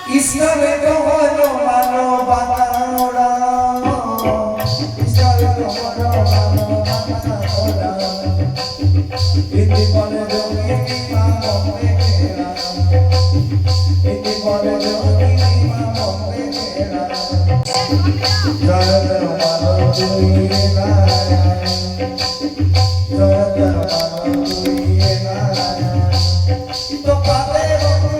ঈশ্বরে তোমার মানবতা ঈশ্বরে তোমার মানবতা ইতি বলে যোগিনী মা বম্বে খেলা ইতি বলে যোগিনী মা বম্বে খেলা জয় জয় মানব তুই নারায়ণ জয় জয় মানব তুই নারায়ণ তো পাবে বন্ধু